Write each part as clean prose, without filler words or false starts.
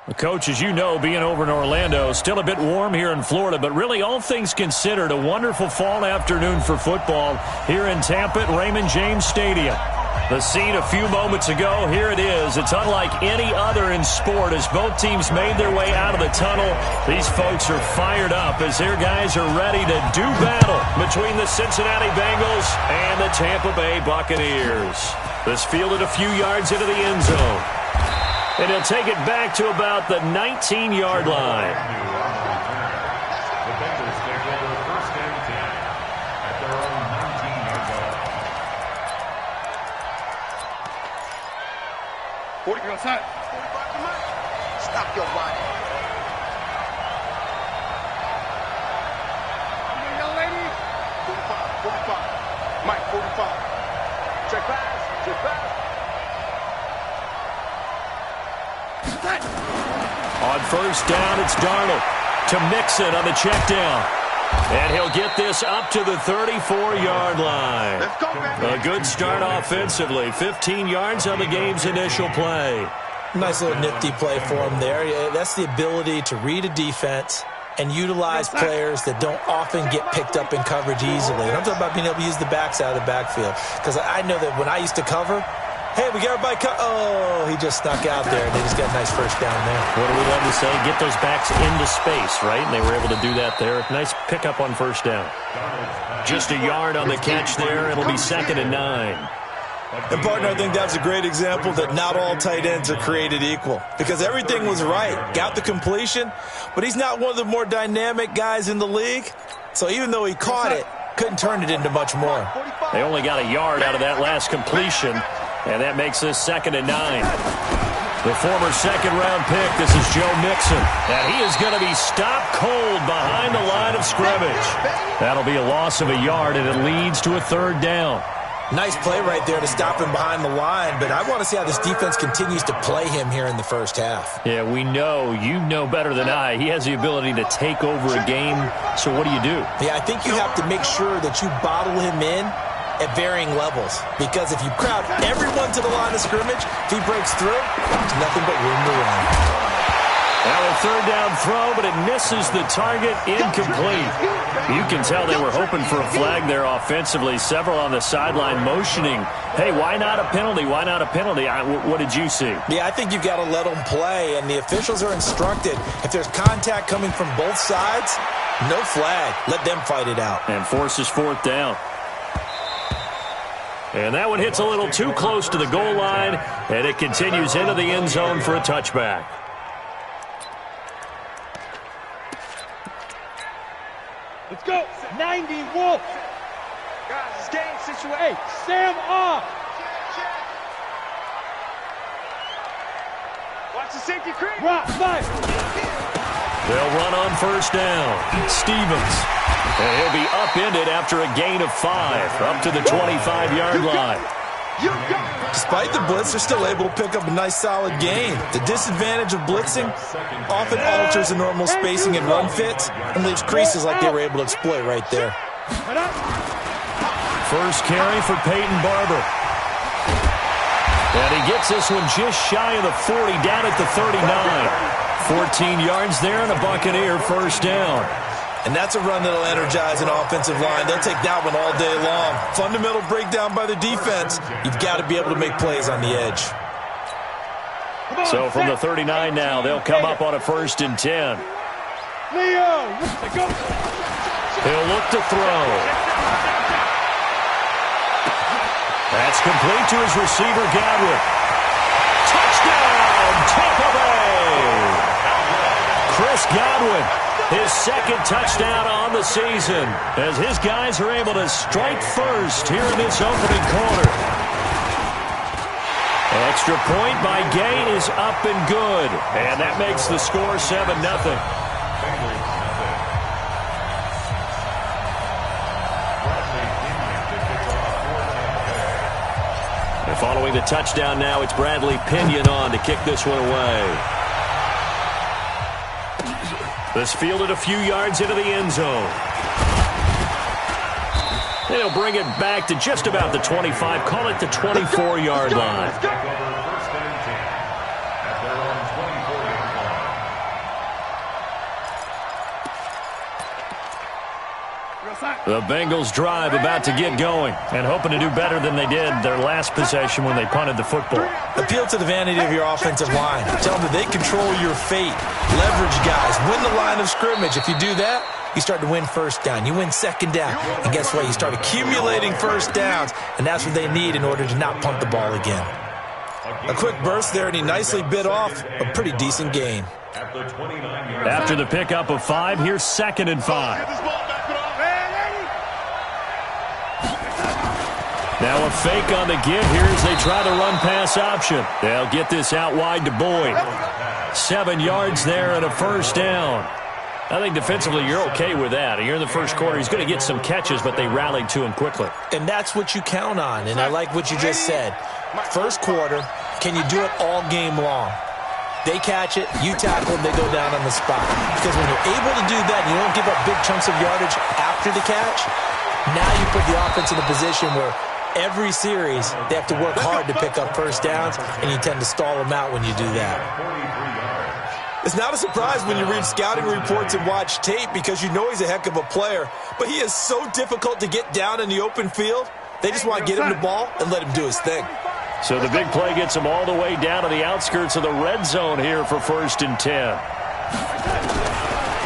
Coach, as you know, being over in Orlando, still a bit warm here in Florida, but really all things considered, a wonderful fall afternoon for football here in Tampa at Raymond James Stadium. The scene a few moments ago, here it is. It's unlike any other in sport as both teams made their way out of the tunnel. These folks are fired up as their guys are ready to do battle between the Cincinnati Bengals and the Tampa Bay Buccaneers. This fielded a few yards into the end zone. And he'll take it back to about the 19-yard line. The Bengals take over first and 10 at their own 19-yard line. 40 goes outside. 45. Stop your body. Young lady. 45. 45. Mike, 45. Check pass. Check pass. On first down, it's Darnold to Mixon on the check down. And he'll get this up to the 34-yard line. Let's go, baby. A good start offensively. 15 yards on the game's initial play. Nice little nifty play for him there. That's the ability to read a defense and utilize players that don't often get picked up in coverage easily. And I'm talking about being able to use the backs out of the backfield. Because I know that when I used to cover, hey, we got everybody oh, he just snuck out there, and they just got a nice first down there. What do we love to say? Get those backs into space, right? And they were able to do that there. Nice pickup on first down. Just a yard on the catch there. It'll be 2nd and 9. And, partner, I think that's a great example that not all tight ends are created equal. Because everything was right. Got the completion, but he's not one of the more dynamic guys in the league. So even though he caught it, couldn't turn it into much more. They only got a yard out of that last completion. And that makes this 2nd and 9. The former second-round pick, this is Joe Mixon. And he is going to be stopped cold behind the line of scrimmage. That'll be a loss of a yard, and it leads to a 3rd down. Nice play right there to stop him behind the line, but I want to see how this defense continues to play him here in the first half. Yeah, we know, you know better than I, he has the ability to take over a game. So what do you do? Yeah, I think you have to make sure that you bottle him in at varying levels, because if you crowd everyone to the line of scrimmage, if he breaks through, there's nothing but room to run. Now a 3rd down throw, but it misses the target, incomplete. You can tell they were hoping for a flag there offensively. Several on the sideline motioning, hey, why not a penalty? Why not a penalty? What did you see? Yeah, I think you've got to let them play, and the officials are instructed, if there's contact coming from both sides, no flag. Let them fight it out. And forces 4th down. And that one hits a little too close to the goal line, and it continues into the end zone for a touchback. Let's go. 90 Wolf. Guys, it's game situation. Hey, Sam off. Watch the safety creep. Rock, five. They'll run on first down. Stevens. And he'll be upended after a gain of 5, up to the 25-yard line. Despite the blitz, they're still able to pick up a nice solid gain. The disadvantage of blitzing often alters the normal spacing and run fits and leaves creases like they were able to exploit right there. First carry for Peyton Barber. And he gets this one just shy of the 40, down at the 39. 14 yards there and a Buccaneer first down. And that's a run that'll energize an offensive line. They'll take that one all day long. Fundamental breakdown by the defense. You've got to be able to make plays on the edge. So from the 39 now, they'll come up on a 1st and 10. Leo, go. He'll look to throw. That's complete to his receiver, Godwin. Touchdown, Tampa Bay! Chris Godwin, his 2nd touchdown on the season, as his guys are able to strike first here in this opening quarter. Extra point by Gay is up and good, and that makes the score 7-0. Following the touchdown now, it's Bradley Pinion on to kick this one away. This fielded a few yards into the end zone. They'll bring it back to just about the 25, call it the 24-yard line. The Bengals drive about to get going and hoping to do better than they did their last possession when they punted the football. Appeal to the vanity of your offensive line. Tell them that they control your fate. Leverage guys. Win the line of scrimmage. If you do that, you start to win first down. You win second down. And guess what? You start accumulating first downs. And that's what they need in order to not punt the ball again. A quick burst there, and he nicely bit off a pretty decent gain. After the pickup of 5, here's 2nd and 5. Now a fake on the give here as they try the run-pass option. They'll get this out wide to Boyd. 7 yards there and a first down. I think defensively you're okay with that. Here in the first quarter, he's going to get some catches, but they rallied to him quickly. And that's what you count on, and I like what you just said. First quarter, can you do it all game long? They catch it, you tackle them, they go down on the spot. Because when you're able to do that, and you don't give up big chunks of yardage after the catch, now you put the offense in a position where every series they have to work hard to pick up first downs, and you tend to stall them out when you do that. It's not a surprise when you read scouting reports and watch tape because you know he's a heck of a player, but he is so difficult to get down in the open field. They just want to get him the ball and let him do his thing. So the big play gets him all the way down to the outskirts of the red zone here for 1st and 10.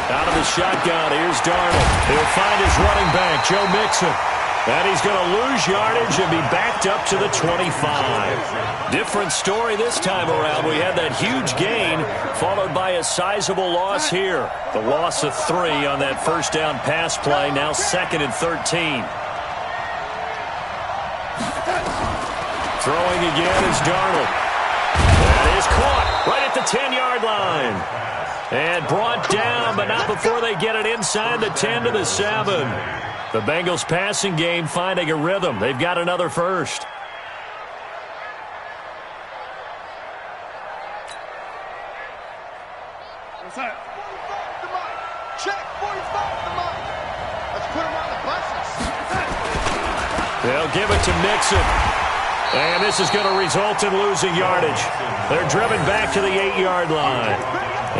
Out of the shotgun, here's Darnold. He'll find his running back, Joe Mixon. And he's going to lose yardage and be backed up to the 25. Different story this time around. We had that huge gain followed by a sizable loss here. The loss of 3 on that first down pass play. Now 2nd and 13. Throwing again is Darnold. That is caught right at the 10-yard line. And brought down, but not before they get it inside the 10 to the 7. The Bengals passing game finding a rhythm. They've got another first. What's that? Check 45 the mic. Let's put him on the buses. They'll give it to Mixon. And this is going to result in losing yardage. They're driven back to the 8-yard line.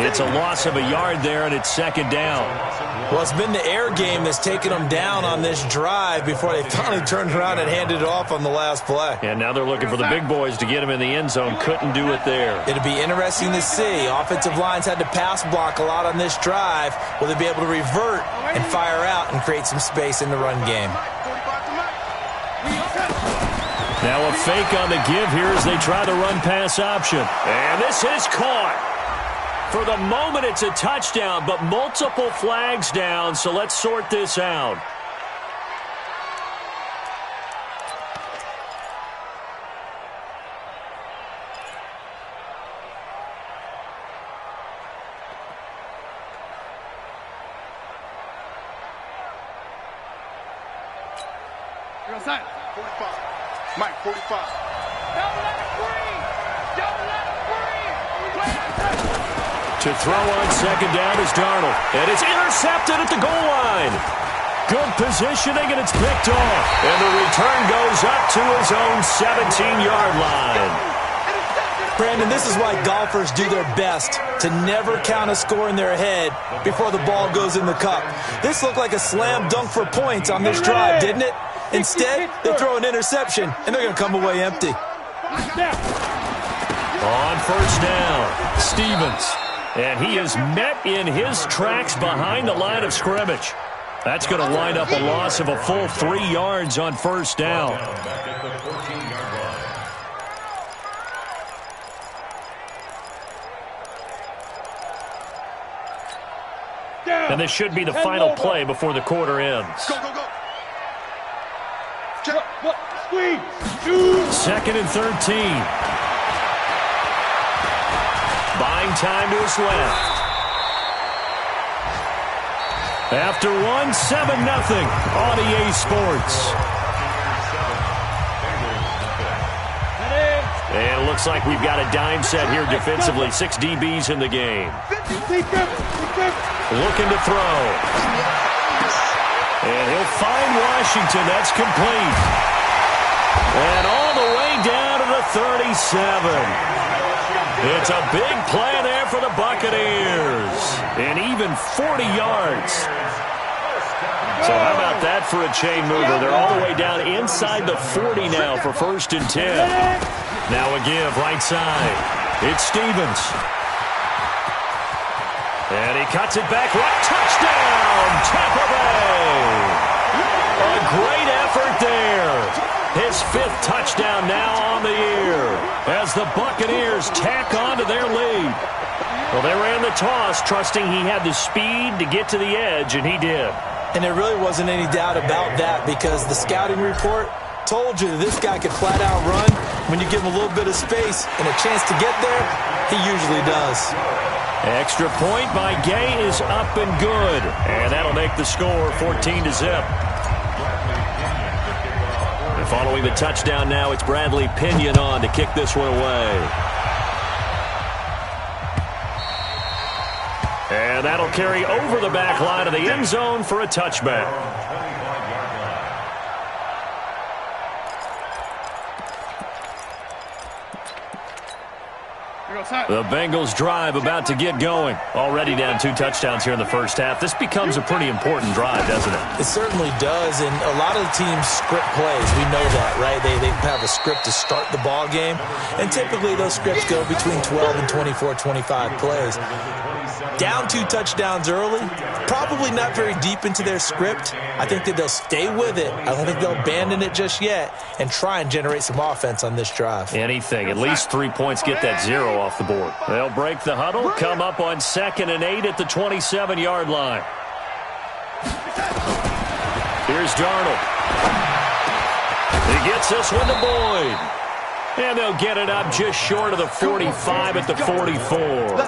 It's a loss of a yard there, and it's 2nd down. Well, it's been the air game that's taken them down on this drive before they finally turned around and handed it off on the last play. And now they're looking for the big boys to get him in the end zone. Couldn't do it there. It'll be interesting to see. Offensive lines had to pass block a lot on this drive. Will they be able to revert and fire out and create some space in the run game? Now a fake on the give here as they try the run-pass option. And this is caught. For the moment, it's a touchdown, but multiple flags down, so let's sort this out. What's that? 45. Mike, 45. Don't let it breathe. Don't let it breathe. To throw on 2nd down is Darnold. And it's intercepted at the goal line. Good positioning, and it's picked off. And the return goes up to his own 17-yard line. Brandon, this is why golfers do their best to never count a score in their head before the ball goes in the cup. This looked like a slam dunk for points on this drive, didn't it? Instead, they throw an interception, and they're going to come away empty. On 1st down, Stevens. And he is met in his tracks behind the line of scrimmage. That's going to wind up a loss of a full 3 yards on 1st down. And this should be the final play before the quarter ends. Go, go, go. Squeeze. 2nd and 13. Buying time to his left. After 1, 7-0 on EA Sports. And it looks like we've got a dime set here defensively. 6 DBs in the game. Looking to throw. And he'll find Washington. That's complete. And all the way down to the 37. It's a big play there for the Buccaneers. And even 40 yards. So how about that for a chain mover? They're all the way down inside the 40 now for 1st and 10. Now a give right side. It's Stevens. And he cuts it back right. Touchdown, Tampa Bay. A great effort there. His 5th touchdown now on the year as the Buccaneers tack on to their lead. Well, they ran the toss, trusting he had the speed to get to the edge, and he did. And there really wasn't any doubt about that because the scouting report told you that this guy could flat out run. When you give him a little bit of space and a chance to get there, he usually does. Extra point by Gay is up and good. And that'll make the score 14-0. And following the touchdown now, it's Bradley Pinion on to kick this one away. And that'll carry over the back line of the end zone for a touchback. The Bengals drive about to get going. Already down 2 touchdowns here in the first half. This becomes a pretty important drive, doesn't it? It certainly does, and a lot of the teams script plays. We know that, right? They have a script to start the ball game, and typically those scripts go between 12 and 24, 25 plays. Down 2 touchdowns early, probably not very deep into their script. I think that they'll stay with it. I don't think they'll abandon it just yet and try and generate some offense on this drive. Anything. At least 3 points, get that 0 off the board. They'll break the huddle, come up on 2nd and 8 at the 27-yard line. Here's Darnold. He gets this one to Boyd. And they'll get it up just short of the 45 at the 44.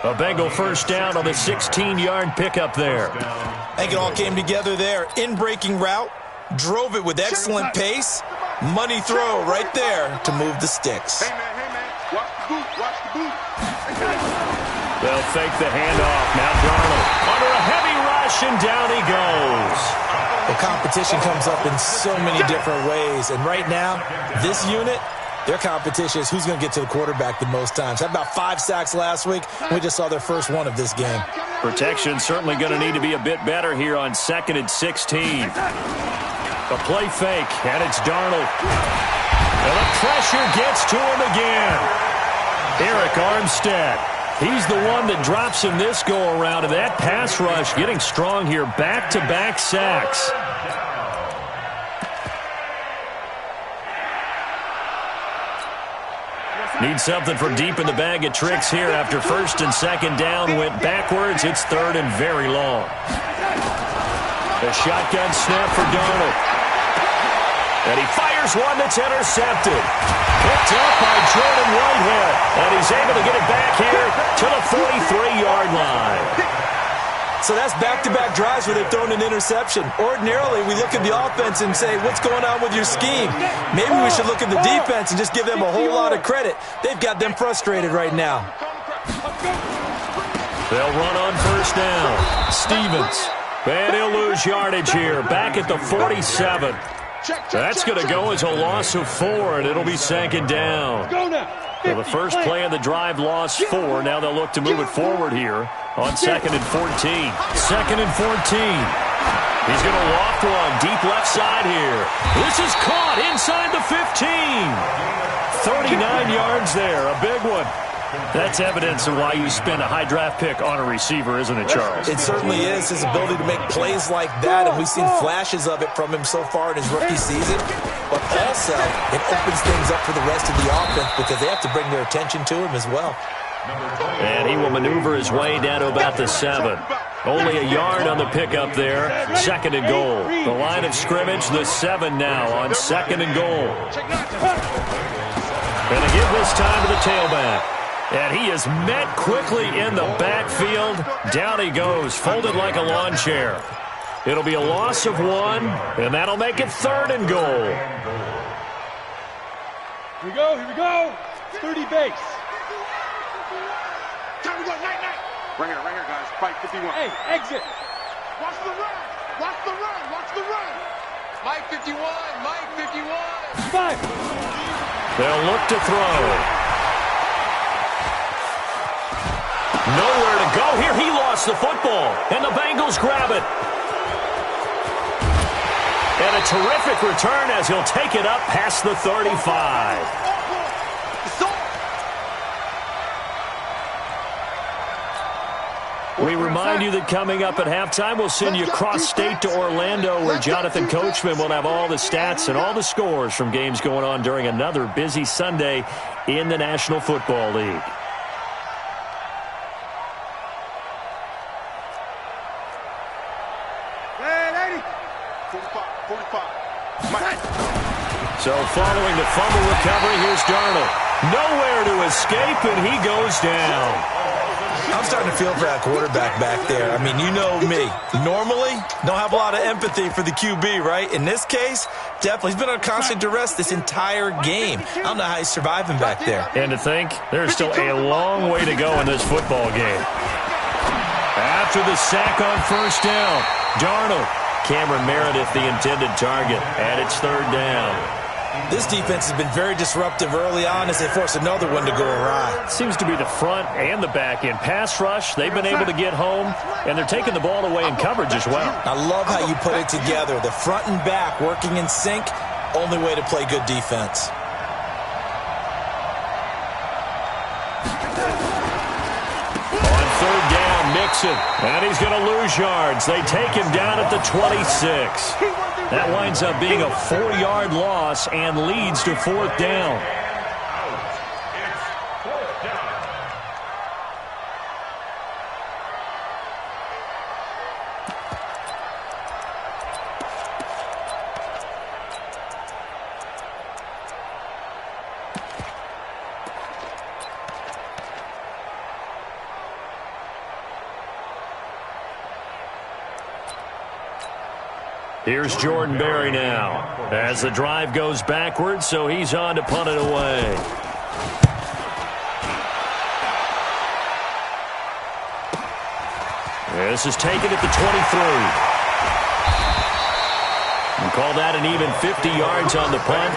A Bengal first down on the 16-yard pickup there. I think it all came together there. In-breaking route, drove it with excellent pace. Money throw right there to move the sticks. Hey, man, watch the boot, watch the boot. They'll fake the handoff. Now Darnold under a heavy rush, and down he goes. The competition comes up in so many different ways. And right now, this unit, their competition is who's going to get to the quarterback the most times. Had about 5 sacks last week. We just saw their first one of this game. Protection certainly going to need to be a bit better here on 2nd and 16. A play fake, and it's Darnold. And the pressure gets to him again. Eric Armstead. He's the one that drops him this go-around, and that pass rush getting strong here. Back-to-back sacks. Need something from deep in the bag of tricks here after 1st and 2nd down. Went backwards. It's 3rd and very long. A shotgun snap for Darnold. And he fires one that's intercepted. Picked up by Jordan Whitehead. And he's able to get it back here to the 43-yard line. So that's back-to-back drives where they've thrown an interception. Ordinarily, we look at the offense and say, what's going on with your scheme? Maybe we should look at the defense and just give them a whole lot of credit. They've got them frustrated right now. They'll run on 1st down. Stevens. And he'll lose yardage here. Back at the 47. That's going to go as a loss of 4, and it'll be 2nd down. So the first play of the drive lost 4. Now they'll look to move it forward here on 2nd and 14. 2nd and 14. He's going to loft one deep left side here. This is caught inside the 15. 39 yards there. A big one. That's evidence of why you spend a high draft pick on a receiver, isn't it, Charles? It certainly is. His ability to make plays like that, and we've seen flashes of it from him so far in his rookie season. But also, it opens things up for the rest of the offense because they have to bring their attention to him as well. And he will maneuver his way down to about the 7. Only a yard on the pickup there. 2nd and goal. The line of scrimmage, the 7 now on 2nd and goal. Going to give this time to the tailback. And he is met quickly in the backfield. Down he goes, folded like a lawn chair. It'll be a loss of 1, and that'll make it 3rd and goal. Here we go. 30 base. Time to go, night. Right here, guys. Fight 51. Hey, exit. Watch the run. Watch the run. Mike 51. 5. They'll look to throw. Nowhere to go here. He lost the football, and the Bengals grab it. And a terrific return as he'll take it up past the 35. We remind you that coming up at halftime, we'll send you cross-state to Orlando, where Jonathan Coachman will have all the stats and all the scores from games going on during another busy Sunday in the National Football League. So following the fumble recovery, here's Darnold. Nowhere to escape, and he goes down. I'm starting to feel for that quarterback back there. I mean, you know me. Normally, don't have a lot of empathy for the QB, right? In this case, definitely. He's been on constant duress this entire game. I don't know how he's surviving back there. And to think, there's still a long way to go in this football game. After the sack on first down, Darnold. Cameron Meredith, the intended target, and it's third down. This defense has been very disruptive early on as they force another one to go awry. Seems to be the front and the back end. Pass rush, they've been able to get home, and they're taking the ball away in coverage as well. I love how you put it together. The front and back working in sync, only way to play good defense. On third down, Mixon, and he's going to lose yards. They take him down at the 26. That winds up being a 4-yard loss and leads to fourth down. Here's Jordan Berry now as the drive goes backwards, so he's on to punt it away. This is taken at the 23. And call that an even 50 yards on the punt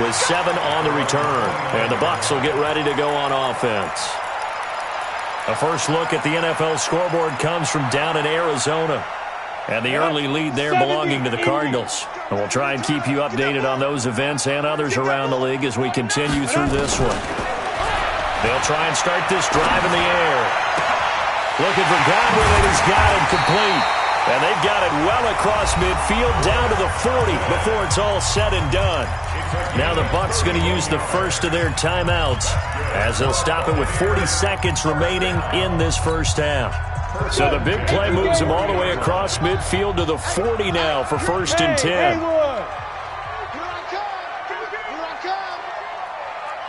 with 7 on the return. And the Bucs will get ready to go on offense. A first look at the NFL scoreboard comes from down in Arizona. And the early lead there belonging to the Cardinals. And we'll try and keep you updated on those events and others around the league as we continue through this one. They'll try and start this drive in the air. Looking for Godwin, and he's got him complete. And they've got it well across midfield down to the 40 before it's all said and done. Now the Bucs going to use the first of their timeouts as they'll stop it with 40 seconds remaining in this first half. So the big play moves him all the way across midfield to the 40 now for first and 10.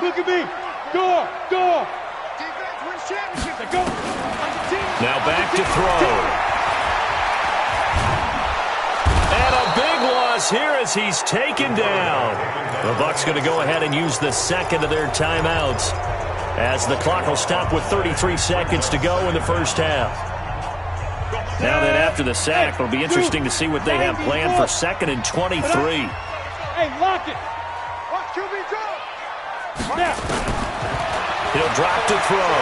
Look at me. Go. Now back to throw. And a big loss here as he's taken down. The Bucs going to go ahead and use the second of their timeouts as the clock will stop with 33 seconds to go in the first half. Now then, after the sack, it'll be interesting to see what they have planned for second and 23. Hey, lock it. Watch QB drop. Now. He'll drop to throw.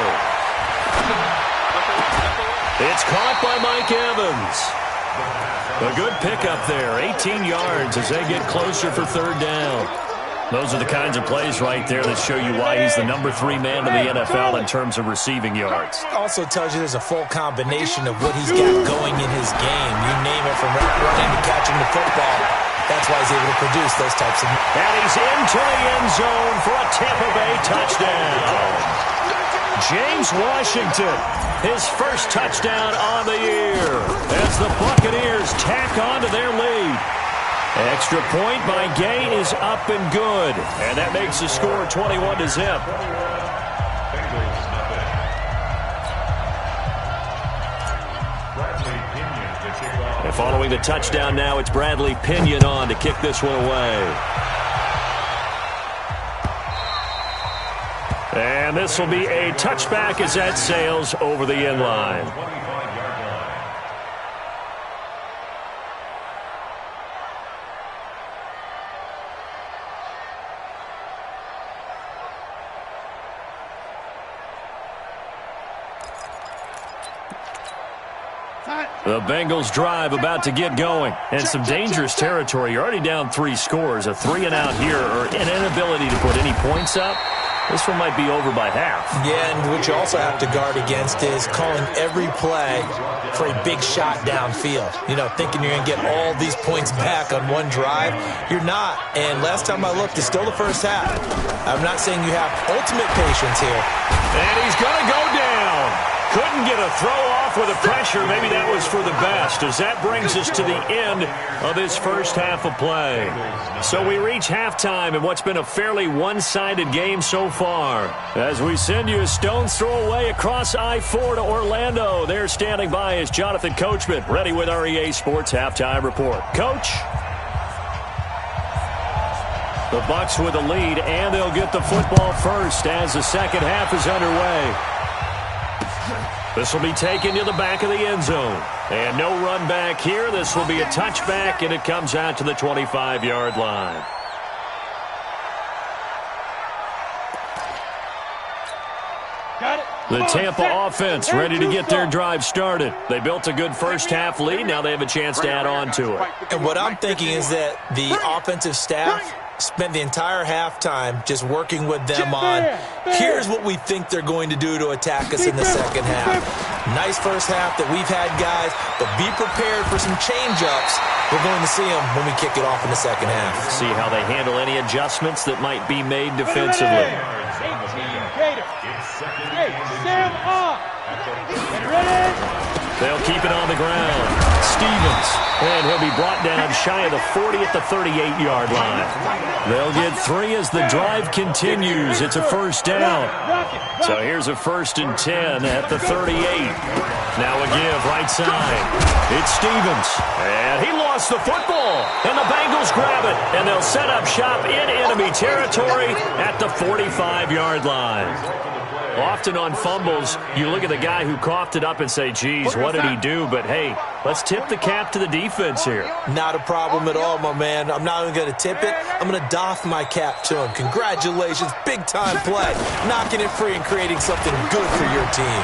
It's caught by Mike Evans. A good pickup there, 18 yards as they get closer for third down. Those are the kinds of plays right there that show you why he's the number 3 man in the NFL in terms of receiving yards. Also tells you there's a full combination of what he's got going in his game. You name it, from running to catching the football. That's why he's able to produce those types of... And he's into the end zone for a Tampa Bay touchdown. James Washington, his first touchdown on the year as the Buccaneers tack on to their lead. Extra point by Gay is up and good. And that makes the score 21-0. And following the touchdown now, it's Bradley Pinion on to kick this one away. And this will be a touchback as that sails over the end line. The Bengals drive about to get going. And some dangerous territory. You're already down 3 scores. A 3-and-out here or an inability to put any points up. This one might be over by half. Yeah, and what you also have to guard against is calling every play for a big shot downfield. You know, thinking you're going to get all these points back on one drive. You're not. And last time I looked, it's still the first half. I'm not saying you have ultimate patience here. And he's going to go down. Couldn't get a throw off with the pressure. Maybe that was for the best, as that brings us to the end of this first half of play. So we reach halftime in what's been a fairly one-sided game so far. As we send you a stone's throw away across I-4 to Orlando. There standing by is Jonathan Coachman, ready with our EA Sports Halftime Report. Coach? The Bucs with the lead, and they'll get the football first as the second half is underway. This will be taken to the back of the end zone. And no run back here. This will be a touchback, and it comes out to the 25-yard line. The Tampa offense ready to get their drive started. They built a good first-half lead. Now they have a chance to add on to it. And what I'm thinking is that the offensive staff spent the entire halftime just working with them on, here's what we think they're going to do to attack us in the second half. Nice first half that we've had, guys, but be prepared for some change-ups. We're going to see them when we kick it off in the second half. See how they handle any adjustments that might be made defensively. They'll keep it on the ground. Stevens, and he'll be brought down shy of the 40 at the 38-yard line. They'll get 3 as the drive continues. It's a first down. So here's a 1st and 10 at the 38. Now a give right side. It's Stevens, and he lost the football. And the Bengals grab it, and they'll set up shop in enemy territory at the 45-yard line. Often on fumbles, you look at the guy who coughed it up and say, geez, what did he do? But, hey, let's tip the cap to the defense here. Not a problem at all, my man. I'm not even going to tip it. I'm going to doff my cap to him. Congratulations. Big-time play. Knocking it free and creating something good for your team.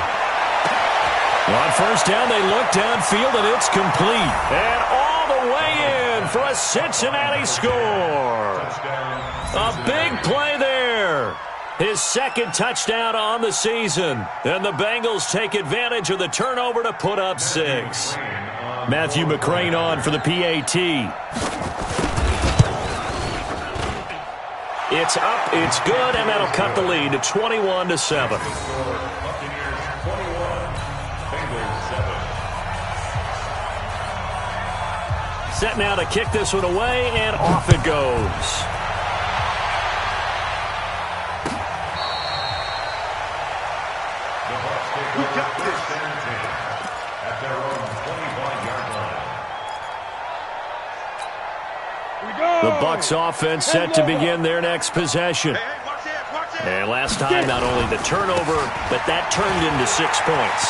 On first down, they look downfield, and it's complete. And all the way in for a Cincinnati score. A big play there. His second touchdown on the season. And the Bengals take advantage of the turnover to put up 6. Matthew McCrane on for the PAT. It's up, it's good, and that'll cut the lead to 21-7. Set now to kick this one away, and off it goes. The Bucs offense set to begin their next possession. And last time, not only the turnover, but that turned into 6 points.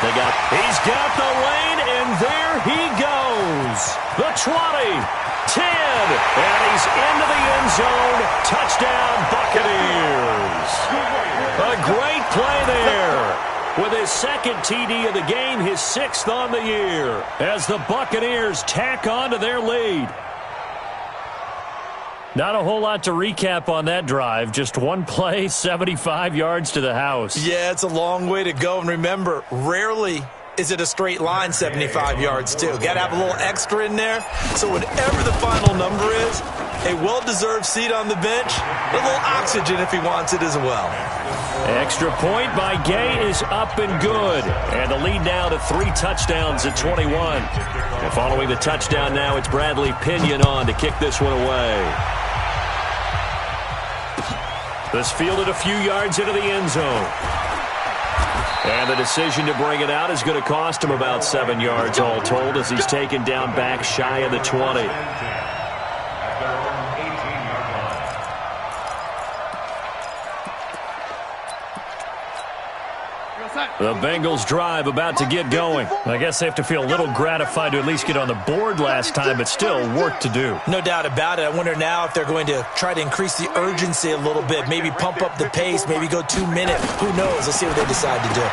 He's got the lane, and there he goes. The 20, 10, and he's into the end zone. Touchdown, Buccaneers. A great play there. With his second TD of the game, his 6th on the year, as the Buccaneers tack on to their lead. Not a whole lot to recap on that drive. Just one play, 75 yards to the house. Yeah, it's a long way to go. And remember, rarely is it a straight line 75 yards, too. Got to have a little extra in there. So whatever the final number is, a well-deserved seat on the bench, a little oxygen if he wants it as well. Extra point by Gay is up and good. And the lead now to 3 touchdowns at 21. And following the touchdown now, it's Bradley Pinion on to kick this one away. This fielded a few yards into the end zone. And the decision to bring it out is going to cost him about 7 yards all told, as he's taken down back shy of the 20. The Bengals drive about to get going. I guess they have to feel a little gratified to at least get on the board last time, but still work to do. No doubt about it. I wonder now if they're going to try to increase the urgency a little bit, maybe pump up the pace, maybe go 2 minutes. Who knows? Let's see what they decide to do.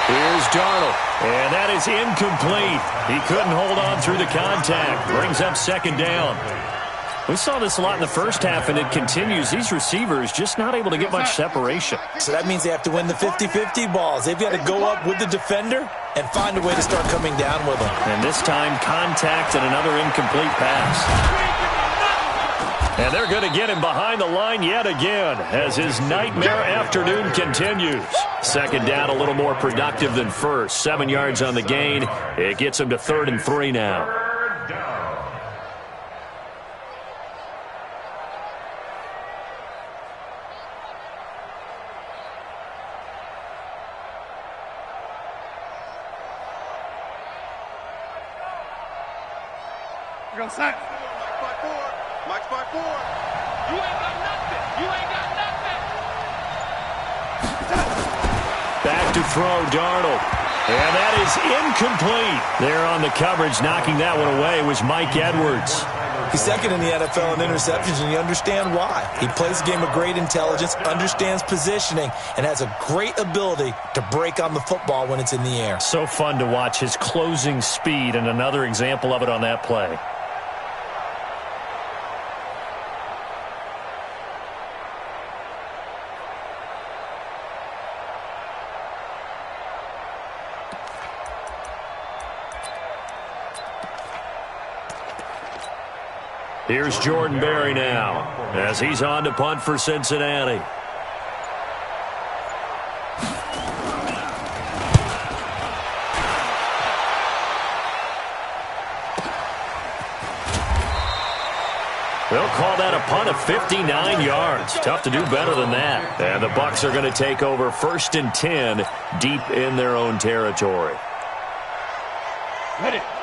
Here's Darnold, and that is incomplete. He couldn't hold on through the contact. Brings up second down. We saw this a lot in the first half, and it continues. These receivers just not able to get much separation. So that means they have to win the 50-50 balls. They've got to go up with the defender and find a way to start coming down with them. And this time, contact and another incomplete pass. And they're going to get him behind the line yet again as his nightmare afternoon continues. Second down, a little more productive than first. 7 yards on the gain. It gets him to 3rd and 3 now. You're going to sack. Mike's by 4. You ain't got nothing. You ain't got nothing. Back to throw, Darnold. And that is incomplete. There on the coverage, knocking that one away was Mike Edwards. He's second in the NFL in interceptions, and you understand why. He plays a game of great intelligence, understands positioning, and has a great ability to break on the football when it's in the air. So fun to watch his closing speed, and another example of it on that play. Here's Jordan Berry now as he's on to punt for Cincinnati. They'll call that a punt of 59 yards. Tough to do better than that. And the Bucs are going to take over 1st and 10 deep in their own territory.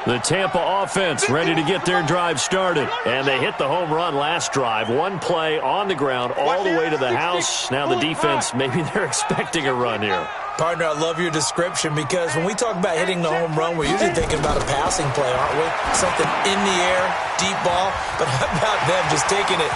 The Tampa offense ready to get their drive started. And they hit the home run last drive. One play on the ground all the way to the house. Now the defense, maybe they're expecting a run here. Partner, I love your description because when we talk about hitting the home run, we're usually thinking about a passing play, aren't we? Something in the air, deep ball. But how about them just taking it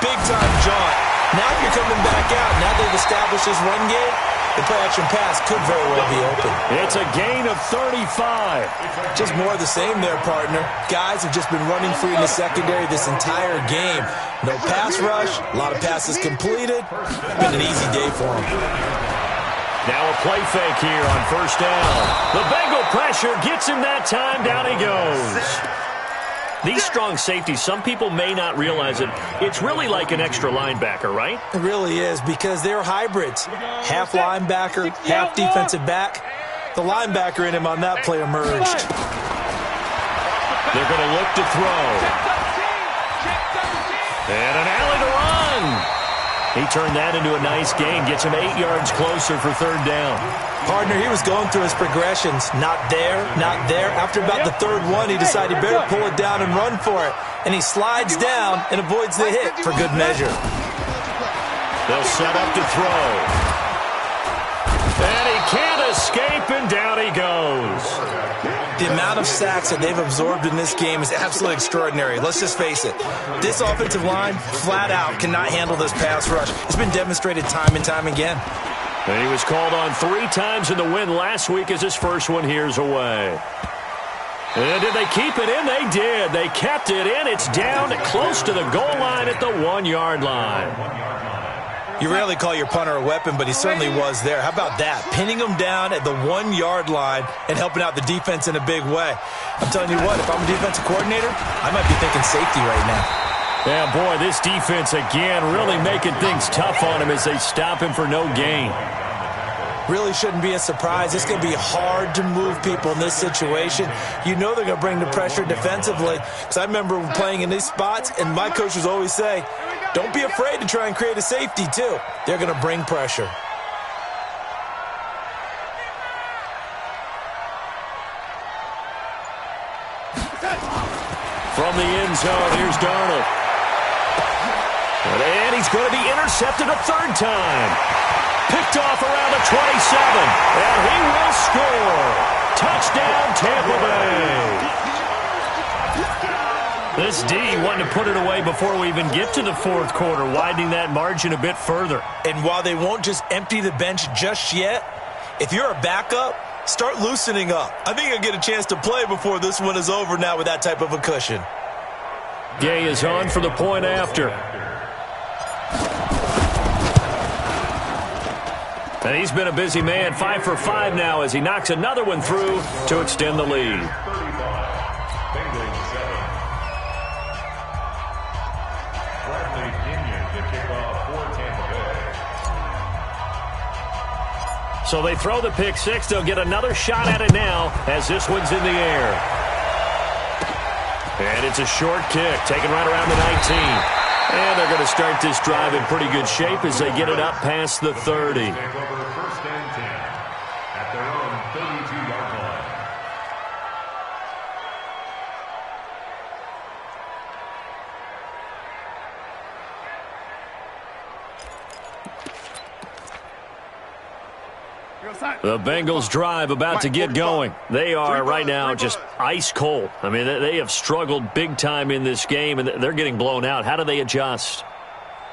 big-time jaunt? Now you're coming back out. Now they've established this run game. The play-action pass could very well be open. It's a gain of 35. Just more of the same there, partner. Guys have just been running free in the secondary this entire game. No pass rush, a lot of passes completed. Been an easy day for them. Now a play fake here on 1st down. The Bengal pressure gets him that time. Down he goes. These strong safeties, some people may not realize it. It's really like an extra linebacker, right? It really is because they're hybrids. Half linebacker, half defensive back. The linebacker in him on that play emerged. They're going to look to throw. And an alley to run. He turned that into a nice gain. Gets him 8 yards closer for 3rd down. Partner, he was going through his progressions. Not there, not there. After about the 3rd one, he decided he better pull it down and run for it. And he slides down and avoids the hit for good measure. They'll set up to throw. And he can't escape, and down he goes. The amount of sacks that they've absorbed in this game is absolutely extraordinary. Let's just face it. This offensive line, flat out, cannot handle this pass rush. It's been demonstrated time and time again. And he was called on 3 times in the win last week as his first one here's away. And did they keep it in? They did. They kept it in. It's down close to the goal line at the 1-yard line. You rarely call your punter a weapon, but he certainly was there. How about that? Pinning him down at the 1-yard line and helping out the defense in a big way. I'm telling you what, if I'm a defensive coordinator, I might be thinking safety right now. Yeah, boy, this defense again really making things tough on him as they stop him for no gain. Really shouldn't be a surprise. It's going to be hard to move people in this situation. You know they're going to bring the pressure defensively. Because I remember playing in these spots, and my coaches always say, don't be afraid to try and create a safety, too. They're going to bring pressure. From the end zone, here's Darnold. And he's going to be intercepted a 3rd time. Picked off around the 27. And he will score. Touchdown, Tampa Bay. This D wanting to put it away before we even get to the 4th quarter, widening that margin a bit further. And while they won't just empty the bench just yet, If you're a backup, start loosening up. I think you'll get a chance to play before this one is over now with that type of a cushion. Gay is on for the point after. And he's been a busy man, 5 for 5 now as he knocks another one through to extend the lead. So they throw the pick six. They'll get another shot at it now as this one's in the air. And it's a short kick, taken right around the 19. And they're going to start this drive in pretty good shape as they get it up past the 30. The Bengals drive about to get going. They are right now just ice cold. I mean, they have struggled big time in this game, and they're getting blown out. How do they adjust?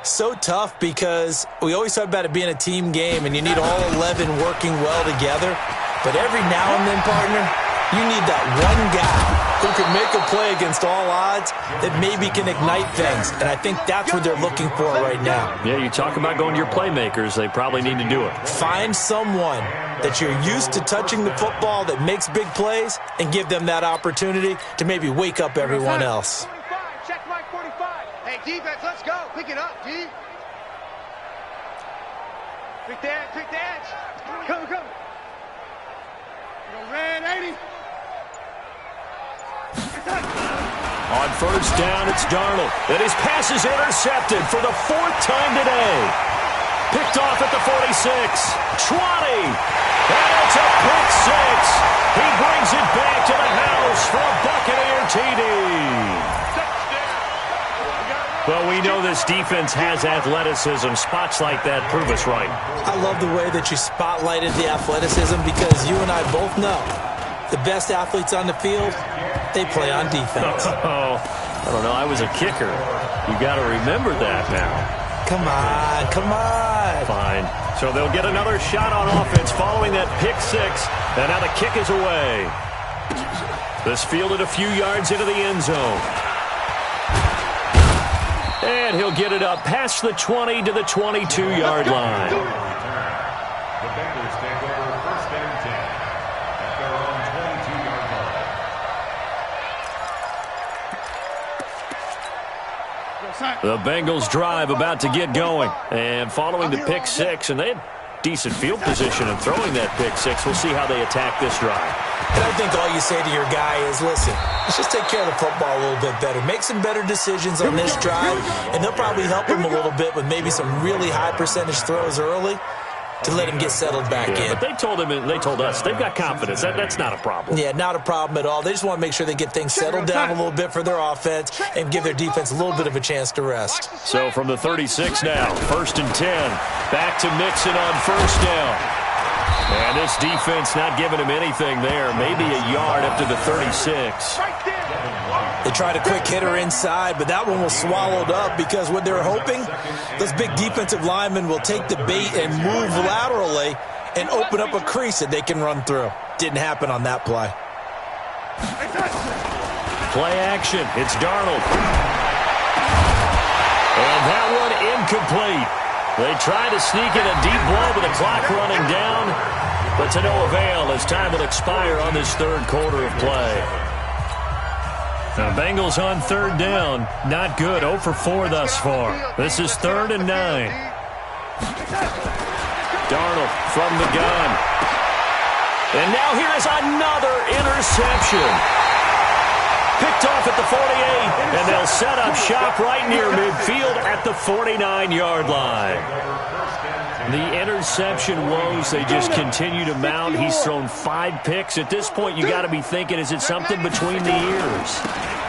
So tough because we always talk about it being a team game, and you need all 11 working well together. But every now and then, partner, you need that one guy who can make a play against all odds that maybe can ignite things. And I think that's what they're looking for right now. Yeah, you talk about going to your playmakers. They probably need to do it. Find someone that you're used to touching the football that makes big plays and give them that opportunity to maybe wake up everyone else. 45, check Mike 45. Hey, defense, let's go. Pick it up, D. Quick the edge. Come. Red 80. On first down, it's Darnold. And his pass is intercepted for the 4th time today. Picked off at the 46, 20, and it's a pick six. He brings it back to the house for a Buccaneer TD. Well, we know this defense has athleticism. Spots like that prove us right. I love the way that you spotlighted the athleticism because you and I both know the best athletes on the field, they play on defense. Oh, I don't know. I was a kicker. You got to remember that now. Come on. Fine. So they'll get another shot on offense following that pick six. And now the kick is away. This fielded a few yards into the end zone. And he'll get it up past the 20 to the 22-yard line. The Bengals take over first and 10 at their own 22-yard line. The Bengals drive about to get going. And following the pick six, and they had decent field position and throwing that pick six. We'll see how they attack this drive. And I think all you say to your guy is, listen, let's just take care of the football a little bit better. Make some better decisions on this drive, and they'll probably help him a little bit with maybe some really high percentage throws early to let him get settled back in. But they told us they've got confidence. That's not a problem. Yeah, not a problem at all. They just want to make sure they get things settled down a little bit for their offense and give their defense a little bit of a chance to rest. So from the 36 now, first and 10, back to Mixon on first down. And this defense not giving him anything there, maybe a yard up to the 36. They tried a quick hitter inside, but that one was swallowed up because what they're hoping, those big defensive linemen will take the bait and move laterally and open up a crease that they can run through. Didn't happen on that play. Play action. It's Darnold. And that one incomplete. They try to sneak in a deep blow with the clock running down, but to no avail as time will expire on this third quarter of play. Now, Bengals on third down. Not good. 0 for 4 thus far. This is 3rd and 9. Darnold from the gun. And now here is another interception. Picked off at the 48, and they'll set up shop right near midfield at the 49-yard line. The interception woes, they just continue to mount. He's thrown 5 picks. At this point, you got to be thinking, is it something between the ears?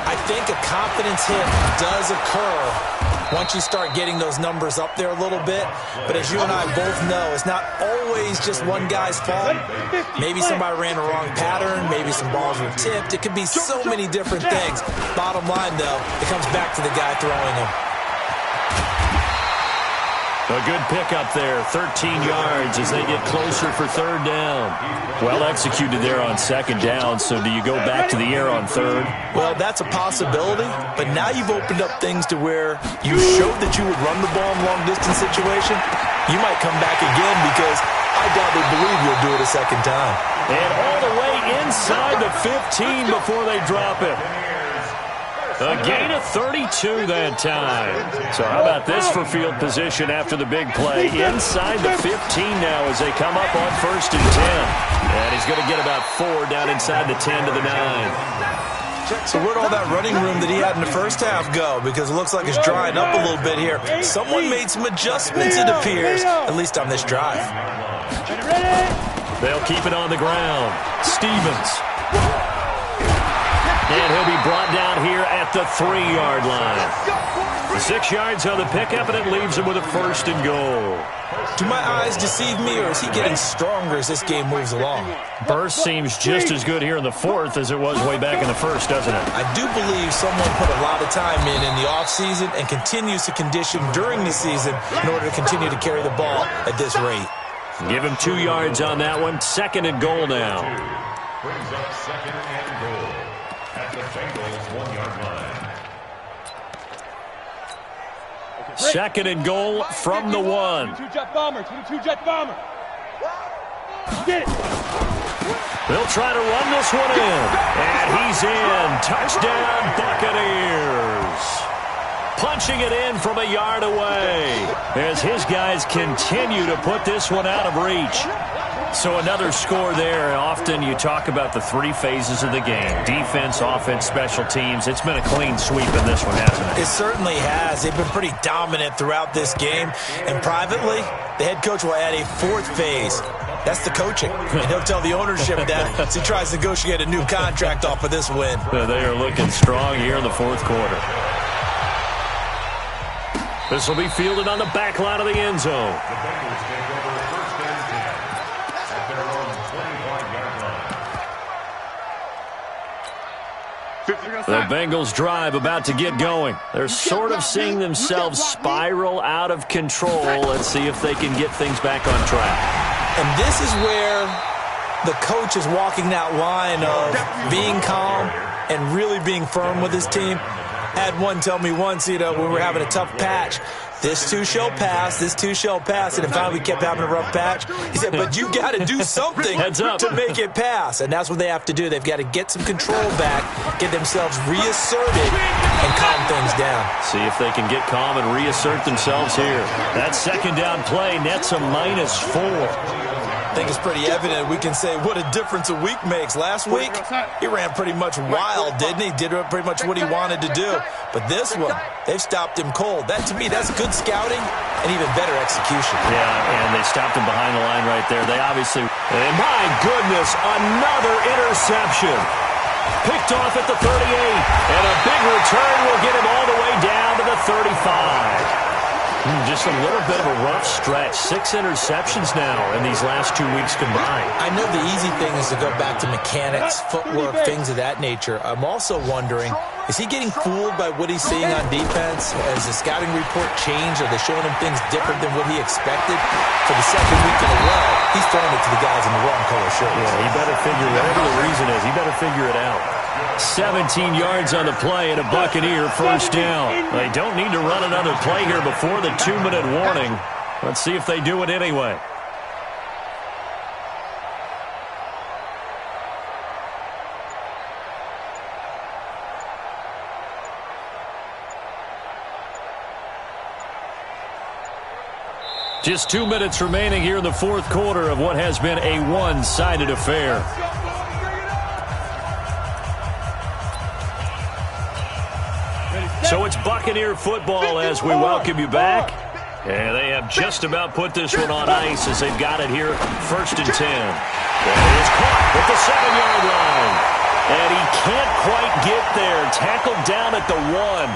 I think a confidence hit does occur once you start getting those numbers up there a little bit. But as you and I both know, it's not always just one guy's fault. Maybe somebody ran a wrong pattern. Maybe some balls were tipped. It could be so many different things. Bottom line, though, it comes back to the guy throwing them. A good pickup there, 13 yards as they get closer for third down. Well executed there on second down, so do you go back to the air on third? Well, that's a possibility, but now you've opened up things to where you showed that you would run the ball in long-distance situation. You might come back again because I doubt they believe you'll do it a second time. And all the way inside the 15 before they drop it. A gain of 32 that time. So how about this for field position after the big play? Inside the 15 now as they come up on 1st and 10. And he's going to get about 4 down inside the 10 to the 9. So where'd all that running room that he had in the first half go? Because it looks like it's drying up a little bit here. Someone made some adjustments, it appears, at least on this drive. They'll keep it on the ground. Stevens. And he'll be brought down here at the 3-yard line. 6 yards on the pickup, and it leaves him with a 1st and goal. Do my eyes deceive me, or is he getting stronger as this game moves along? Burst seems just as good here in the 4th as it was way back in the 1st, doesn't it? I do believe someone put a lot of time in the offseason and continues to condition during the season in order to continue to carry the ball at this rate. Give him 2 yards on that one. 2nd and goal now. Brings up 2nd and goal at the Bengals 1-yard line. 2nd and goal from the 1. 22-jet bomber. 22-jet bomber. Get it. They'll try to run this one in. And he's in. Touchdown, Buccaneers. Punching it in from a yard away as his guys continue to put this one out of reach. So another score there. Often you talk about the 3 phases of the game. Defense, offense, special teams. It's been a clean sweep in this one, hasn't it? It certainly has. They've been pretty dominant throughout this game. And privately, the head coach will add a 4th phase. That's the coaching. And he'll tell the ownership that as he tries to negotiate a new contract off of this win. They are looking strong here in the 4th quarter. This will be fielded on the back line of the end zone. The Bengals take over 1st and 10 at their own 25-yard line. The Bengals drive about to get going. They're sort of seeing themselves spiral out of control. Let's see if they can get things back on track. And this is where the coach is walking that line of being calm and really being firm with his team. Had one tell me once, when we were having a tough patch, this too shall pass, this too shall pass, and finally we kept having a rough patch. He said, but you got to do something to make it pass, and that's what they have to do. They've got to get some control back, get themselves reasserted, and calm things down. See if they can get calm and reassert themselves here. That 2nd down play nets a -4. I think it's pretty evident. We can say what a difference a week makes. Last week, he ran pretty much wild, didn't he? Did pretty much what he wanted to do. But this one, they've stopped him cold. That, to me, that's good scouting and even better execution. Yeah, and they stopped him behind the line right there. They obviously, and my goodness, another interception. Picked off at the 38, and a big return will get him all the way down to the 35. Just a little bit of a rough stretch. 6 interceptions now in these last 2 weeks combined. I know the easy thing is to go back to mechanics, footwork, things of that nature. I'm also wondering, is he getting fooled by what he's seeing on defense? Has the scouting report changed? Are they showing him things different than what he expected? For the 2nd week in a row, he's throwing it to the guys in the wrong color shirts. Yeah, he better figure, whatever the reason is, he better figure it out. 17 yards on the play and a Buccaneer 1st down. They don't need to run another play here before the 2-minute warning. Let's see if they do it anyway. Just 2 minutes remaining here in the 4th quarter of what has been a one-sided affair. So it's Buccaneer football as we welcome you back. And they have just about put this one on ice as they've got it here 1st and 10. And it is caught at the 7-yard line. And he can't quite get there. Tackled down at the 1.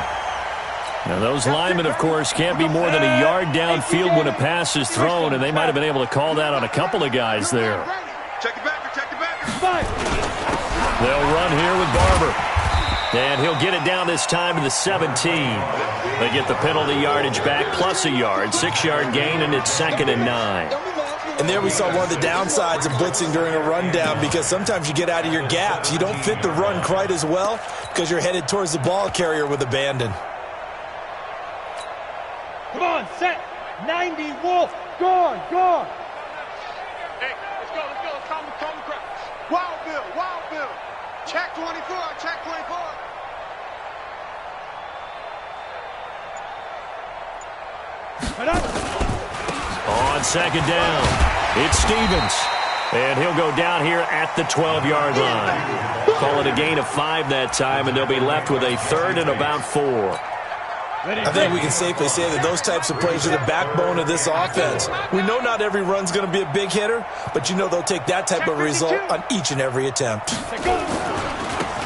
Now those linemen, of course, can't be more than a yard downfield when a pass is thrown, and they might have been able to call that on a couple of guys there. Check it back, check it back. They'll run here with Barber. And he'll get it down this time to the 17. They get the penalty yardage back plus a yard. 6-yard gain, and it's 2nd and 9. And there we saw one of the downsides of blitzing during a rundown, because sometimes you get out of your gaps. You don't fit the run quite as well because you're headed towards the ball carrier with abandon. Come on, set. 90, Wolf. Gone. Hey, let's go. Calm crowd. Wild Bill. Check 24. On 2nd down, it's Stevens. And he'll go down here at the 12-yard line. Call it a gain of 5 that time, and they'll be left with a 3rd and about 4. I think we can safely say that those types of plays are the backbone of this offense. We know not every run's going to be a big hitter, but you know they'll take that type of result on each and every attempt.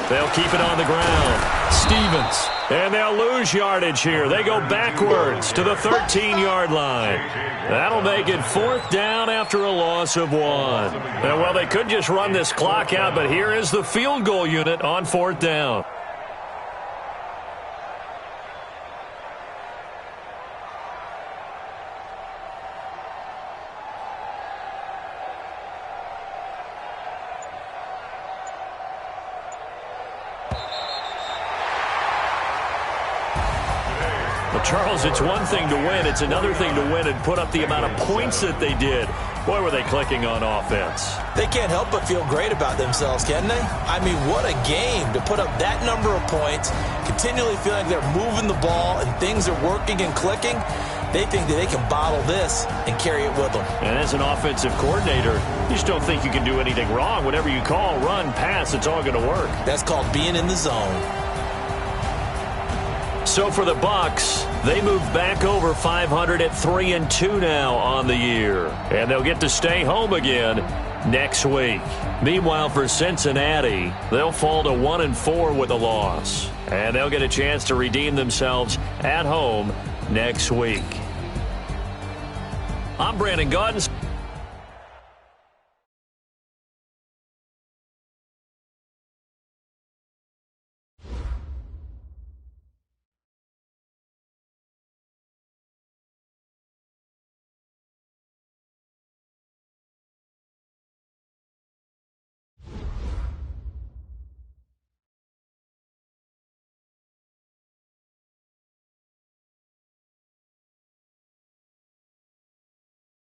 They'll keep it on the ground. Stevens. And they'll lose yardage here. They go backwards to the 13-yard line. That'll make it 4th down after a loss of 1. Well, they could just run this clock out, but here is the field goal unit on 4th down. Charles, it's one thing to win. It's another thing to win and put up the amount of points that they did. Boy, were they clicking on offense. They can't help but feel great about themselves, can they? I mean, what a game to put up that number of points, continually feeling like they're moving the ball and things are working and clicking. They think that they can bottle this and carry it with them. And as an offensive coordinator, you just don't think you can do anything wrong. Whatever you call, run, pass, it's all going to work. That's called being in the zone. So for the Bucs, they move back over 500 at 3-2 now on the year. And they'll get to stay home again next week. Meanwhile, for Cincinnati, they'll fall to 1-4 with a loss. And they'll get a chance to redeem themselves at home next week. I'm Brandon Gaudens.